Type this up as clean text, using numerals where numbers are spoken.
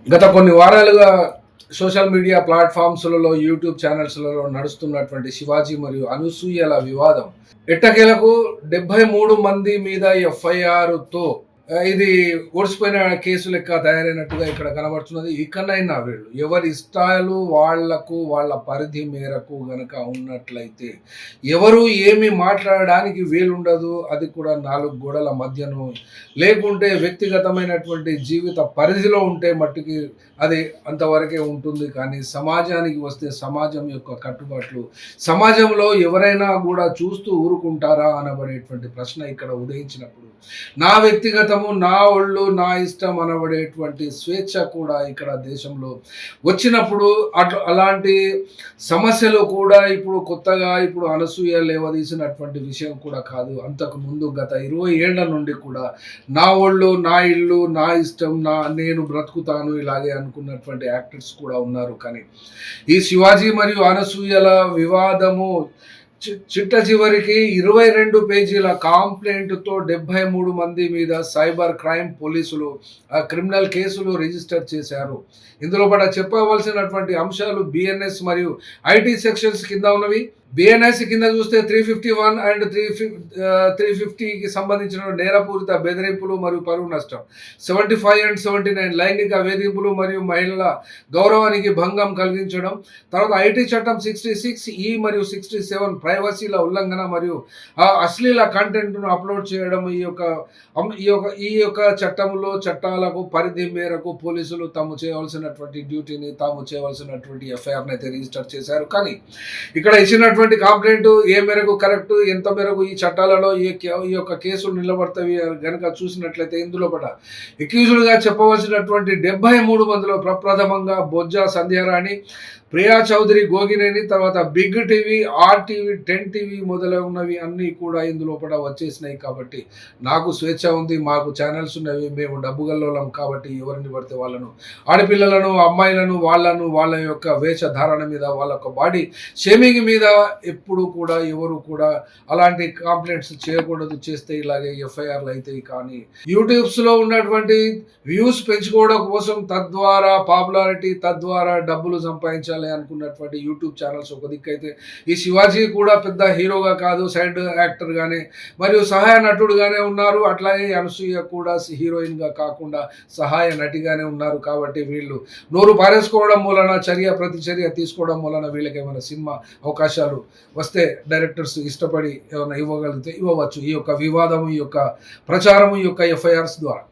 గత కొన్ని వారాలుగా సోషల్ మీడియా ప్లాట్ఫామ్స్లలో, యూట్యూబ్ ఛానల్స్‌లలో నడుస్తున్నటువంటి శివాజీ మరియు అనసూయల వివాదం ఎట్టకేలకు 73 మంది మీద ఎఫ్ఐఆర్‌తో ఇది ఒడిసిపోయిన కేసు లెక్క తయారైనట్టుగా ఇక్కడ కనబడుతున్నది. ఇకనైనా వీళ్ళు ఎవరి ఇష్టాలు వాళ్లకు, వాళ్ళ పరిధి మేరకు గనక ఉన్నట్లయితే ఎవరు ఏమి మాట్లాడడానికి వీలుండదు. అది కూడా 4 గోడల మధ్యను. లేకుంటే వ్యక్తిగతమైనటువంటి జీవిత పరిధిలో ఉంటే మట్టుకి అది అంతవరకే ఉంటుంది. కానీ సమాజానికి వస్తే సమాజం యొక్క కట్టుబాట్లు, సమాజంలో ఎవరైనా కూడా చూస్తూ ఊరుకుంటారా అనబడేటువంటి ప్రశ్న ఇక్కడ ఉదయించినప్పుడు, నా వ్యక్తిగతము, నా ఒళ్ళు, నా ఇష్టం అనబడేటువంటి స్వేచ్ఛ కూడా ఇక్కడ దేశంలో వచ్చినప్పుడు అలాంటి సమస్యలు కూడా ఇప్పుడు కొత్తగా ఇప్పుడు అనసూయ లేవదీసినటువంటి విషయం కూడా కాదు. అంతకు ముందు గత 20 ఏళ్ల నుండి కూడా నా ఒళ్ళు, నా ఇల్లు, నా ఇష్టం, నేను బ్రతుకుతాను ఇలాగే అనుకున్నటువంటి యాక్టర్స్ కూడా ఉన్నారు. కానీ ఈ శివాజీ మరియు అనసూయల వివాదము చిట్ట చివరికి 22 పేజీల కాంప్లైంట్తో 73 మంది మీద సైబర్ క్రైమ్ పోలీసులు క్రిమినల్ కేసులు రిజిస్టర్ చేశారు. ఇందులో చెప్పవలసినటువంటి అంశాలు బిఎన్ఎస్ మరియు ఐటీ సెక్షన్స్ కింద ఉన్నవి. బిఎన్ఎస్ కింద చూస్తే 351 అండ్ 350కి సంబంధించిన నేరపూరిత బెదిరింపులు మరియు పరువు నష్టం, 75 అండ్ 79 లైంగిక వేధింపులు మరియు మహిళల గౌరవానికి భంగం కలిగించడం. తర్వాత ఐటీ చట్టం 66E మరియు 67 ప్రైవసీల ఉల్లంఘన మరియు అశ్లీల కంటెంట్ను అప్లోడ్ చేయడం. ఈ యొక్క చట్టాలకు పరిధి మేరకు పోలీసులు తాము చేయవలసినటువంటి డ్యూటీని, తాము చేయవలసినటువంటి ఎఫ్ఐఆర్ని అయితే రిజిస్టర్ చేశారు. కానీ ఇక్కడ ఇచ్చినటువంటి కంప్లైంట్ ఏ మేరకు కరెక్ట్, ఎంత మేరకు ఈ చట్టాలలో ఈ యొక్క కేసులు నిలబడతాయి గనక చూసినట్లయితే ఇందులో ఎక్యూజ్డ్గా చెప్పవలసినటువంటి 73 మందిలో ప్రప్రథమంగా బొజ్జా సంధ్యారాణి, ప్రియా చౌదరి గోగినేని, తర్వాత బిగ్ టీవీ, RTV, 10 టీవీ మొదలగునవి అన్నీ కూడా ఇందులో వచ్చేసినాయి. కాబట్టి నాకు స్వేచ్ఛ ఉంది, మాకు ఛానల్స్ ఉన్నవి, మేము డబ్బు గల్లోలం కాబట్టి ఎవరిని పడితే వాళ్ళను, ఆడపిల్లలను, అమ్మాయిలను, వాళ్ళ యొక్క వేషధారణ మీద, వాళ్ళ యొక్క బాడీ షేమింగ్ మీద ఎప్పుడు కూడా ఎవరు కూడా అలాంటి కంప్లైంట్స్ చేయకూడదు. చేస్తే ఇలాగే ఎఫ్ఐఆర్లు అవుతాయి. కానీ యూట్యూబ్స్లో ఉన్నటువంటి వ్యూస్ పెంచుకోవడం కోసం, తద్వారా పాపులారిటీ, తద్వారా డబ్బులు సంపాదించాలి అనుకున్నటువంటి యూట్యూబ్ ఛానల్స్ ఒక దిక్కైతే, ఈ శివాజీ కూడా పెద్ద హీరోగా కాదు, సైడ్ యాక్టర్ గానే మరియు సహాయ నటుడుగానే ఉన్నారు. అట్లాగే అనసూయ కూడా హీరోయిన్గా కాకుండా సహాయ నటిగానే ఉన్నారు. కాబట్టి వీళ్ళు నోరు పారేసుకోవడం మూలన, ప్రతిచర్య తీసుకోవడం మూలన వీళ్ళకి ఏమైనా సినిమా అవకాశాలు వస్తే డైరెక్టర్స్ ఇష్టపడి ఏమైనా ఇవ్వగలిగితే ఇవ్వవచ్చు. ఈ యొక్క వివాదము, ఈ యొక్క ప్రచారము, ఈ యొక్క ఎఫ్ఐఆర్స్ ద్వారా.